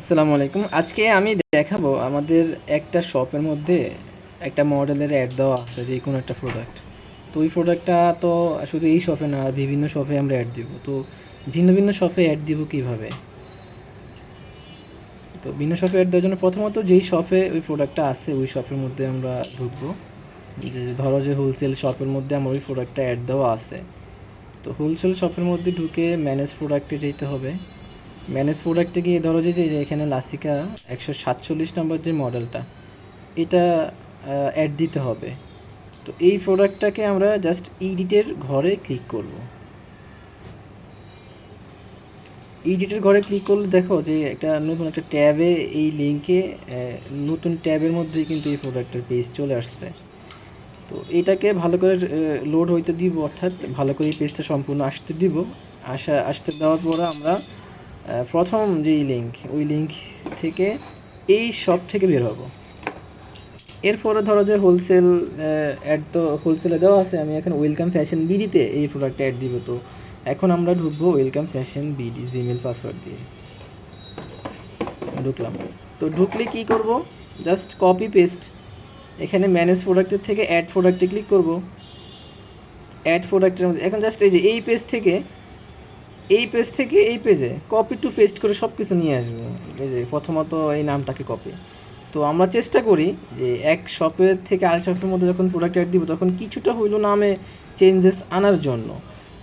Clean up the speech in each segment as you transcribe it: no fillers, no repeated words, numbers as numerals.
আসসালামু আলাইকুম। আজকে আমি দেখাবো আমাদের একটা শপের মধ্যে একটা মডেলের অ্যাড দেওয়া আছে যে কোনো একটা প্রোডাক্ট। তো ওই প্রোডাক্টটা তো শুধু এই শপে না, আর বিভিন্ন শপে আমরা অ্যাড দিব। তো ভিন্ন ভিন্ন শপে অ্যাড দিব কিভাবে? তো ভিন্ন শপে অ্যাড দেওয়ার জন্য প্রথমত যেই শপে ওই প্রোডাক্টটা আছে ওই শপের মধ্যে আমরা ঢুকবো। যে ধরো যে হোলসেল শপের মধ্যে আমার ওই প্রোডাক্টটা অ্যাড দেওয়া আছে। তো হোলসেল শপের মধ্যে ঢুকে ম্যানেজ প্রোডাক্টে যেতে হবে। ম্যানেজ প্রোডাক্টে গিয়ে ধরো যে এখানে লাসিকা 147 নম্বর যে মডেলটা, এটা অ্যাড দিতে হবে। তো এই প্রোডাক্টটাকে আমরা জাস্ট এডিটের ঘরে ক্লিক করব। এডিটের ঘরে ক্লিক করলে দেখো যে একটা নতুন একটা ট্যাবে এই লিঙ্কে নতুন ট্যাবের মধ্যেই কিন্তু এই প্রোডাক্টের পেজ চলে আসছে। তো এটাকে ভালো করে লোড হইতে দিব, অর্থাৎ ভালো করে এই পেজটা সম্পূর্ণ আসতে দিব। আসতে দেওয়ার পরে আমরা প্রথম যেই লিঙ্ক, ওই লিঙ্ক থেকে এই শপ থেকে বের হব। এরপরে ধরো যে হোলসেল অ্যাড তো হোলসেলে দেওয়া আছে, আমি এখন ওয়েলকাম ফ্যাশন বিডিতে এই প্রোডাক্টটা অ্যাড দিব। তো এখন আমরা ঢুকবো welcome fashion BD Gmail password দিয়ে ঢুকলাম। তো ঢুকলে কী করব, জাস্ট কপি পেস্ট, এখানে ম্যানেজ প্রোডাক্টের থেকে অ্যাড প্রোডাক্টে ক্লিক করব। অ্যাড প্রোডাক্টের মধ্যে এখন জাস্ট এই যে এই পেজ থেকে এই পেজে কপি টু পেস্ট করে সব কিছু নিয়ে আসবো। এই যে প্রথমত এই নামটাকে কপি। তো আমরা চেষ্টা করি যে এক শপের থেকে আরেক শপের মধ্যে যখন প্রোডাক্ট অ্যাড দিব তখন কিছুটা হইলো নামে চেঞ্জেস আনার জন্য।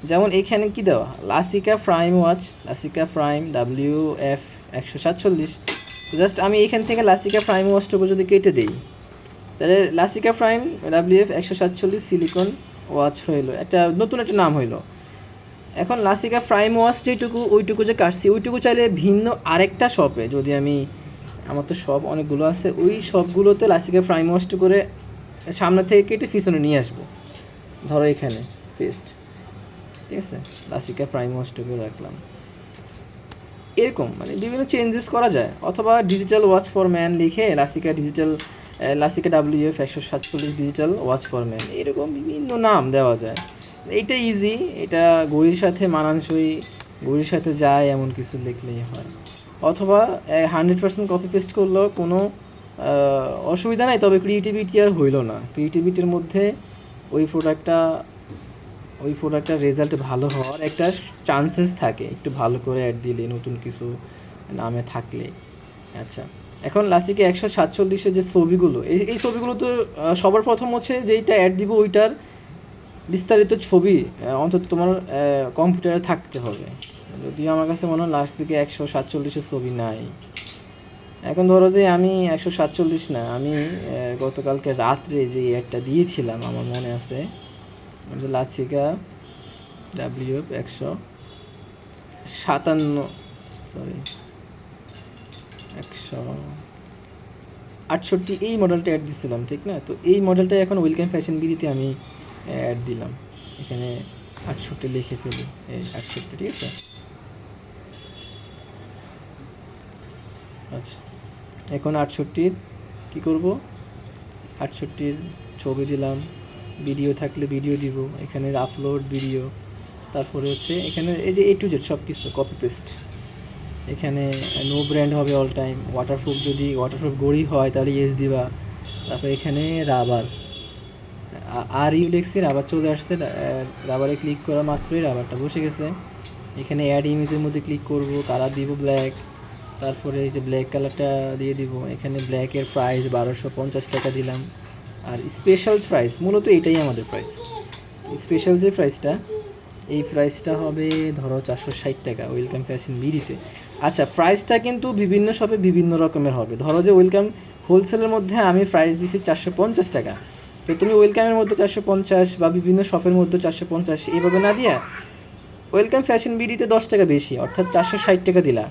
যেমন এখানে কি দেওয়া, লাসিকা প্রাইম ওয়াচ, লাসিকা প্রাইম WF 147। জাস্ট আমি এখান থেকে লাসিকা প্রাইম ওয়াচটুকু যদি কেটে দিই, তাহলে লাসিকা প্রাইম WF 147 সিলিকন ওয়াচ হইলো, একটা নতুন একটা নাম হইলো। এখন লাসিকা প্রাইম ওয়াচ যেটুকু ওইটুকু যে কাটছি, ওইটুকু চাইলে ভিন্ন আরেকটা শপে, যদি আমি, আমার তো শপ অনেকগুলো আছে, ওই শপগুলোতে লাসিকা প্রাইম ওয়াচটু করে সামনে থেকে কেটে পিছনে নিয়ে আসবো। ধরো এখানে পেস্ট, ঠিক আছে, লাসিকা প্রাইম ওয়াচটুকু রাখলাম। এরকম মানে বিভিন্ন চেঞ্জেস করা যায়। অথবা ডিজিটাল ওয়াচ ফর ম্যান লিখে লাসিকা WF 147 digital watch for man, এরকম বিভিন্ন নাম দেওয়া যায়। এইটা ইজি, এটা ঘড়ির সাথে মানানসই, ঘড়ির সাথে যায় এমন কিছু লিখলেই হয়। অথবা 100% কপি পেস্ট করলেও কোনো অসুবিধা নাই, তবে ক্রিয়েটিভিটি আর হইল না। ক্রিয়েটিভিটির মধ্যে ওই প্রোডাক্টটার রেজাল্ট ভালো হওয়ার একটা চান্সেস থাকে, একটু ভালো করে অ্যাড দিলে, নতুন কিছু নামে থাকলে। আচ্ছা, এখন লাস্টিকে 147-এর যে ছবিগুলো, এই ছবিগুলো তো সবার প্রথম হচ্ছে যেইটা অ্যাড দিব ওইটার বিস্তারিত ছবি অন্তত তোমার কম্পিউটারে থাকতে হবে। যদিও আমার কাছে মনে হয় লাস্ট দিকে 147-এর ছবি নাই। এখন ধরো যে আমি 147 না, আমি গতকালকে রাত্রে যে একটা দিয়েছিলাম আমার মনে আছে, লাসিকা WF 157, সরি 168, এই মডেলটা অ্যাড দিচ্ছিলাম, ঠিক না? তো এই মডেলটা এখন ওয়েলকাম ফ্যাশন বিডিতে আমি অ্যাড দিলাম। এখানে 68 লিখে ফেলি, এই 68, ঠিক আছে। আচ্ছা, এখন 68 কী করব, 68 ছবি দিলাম, ভিডিও থাকলে ভিডিও দিব, এখানে আপলোড ভিডিও, তারপরে হচ্ছে এখানে এই যে A to Z সব কিছু কপি পেস্ট। এখানে নো ব্র্যান্ড হবে অল টাইম, ওয়াটারপ্রুফ, যদি ওয়াটারপ্রুফ ঘড়ি হয় তাহলে ইয়েস দিবা। তারপর এখানে রাবার, আর ইউ লিখছি, রাবার চলে আসছে, রাবারে ক্লিক করা মাত্রই রাবারটা বসে গেছে। এখানে অ্যাড ইমেজের মধ্যে ক্লিক করব, কালার দিব ব্ল্যাক, তারপরে এই যে ব্ল্যাক কালারটা দিয়ে দিব। এখানে ব্ল্যাকের প্রাইস 1250 টাকা দিলাম। আর স্পেশাল প্রাইস, মূলত এটাই আমাদের প্রাইস। স্পেশাল যে প্রাইসটা, এই প্রাইসটা হবে ধরো 460 টাকা ওয়েলকাম ফ্যাশন বিডিতে। আচ্ছা, প্রাইসটা কিন্তু বিভিন্ন শপে বিভিন্ন রকমের হবে। ধরো যে ওয়েলকাম হোলসেলের মধ্যে আমি প্রাইস দিছি 450 টাকা, তো তুমি ওয়েলকামের মধ্যে 450 বা বিভিন্ন শপের মধ্যে 450 এইভাবে না দিয়া ওয়েলকাম ফ্যাশন বিডিতে 10 টাকা বেশি, অর্থাৎ 460 টাকা দিলা।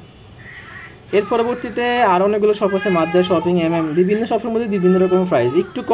এর পরবর্তীতে আরও অনেকগুলো শপ আছে, মাজ্জা শপিং, বিভিন্ন শপের মধ্যে বিভিন্ন রকমের প্রাইস, একটু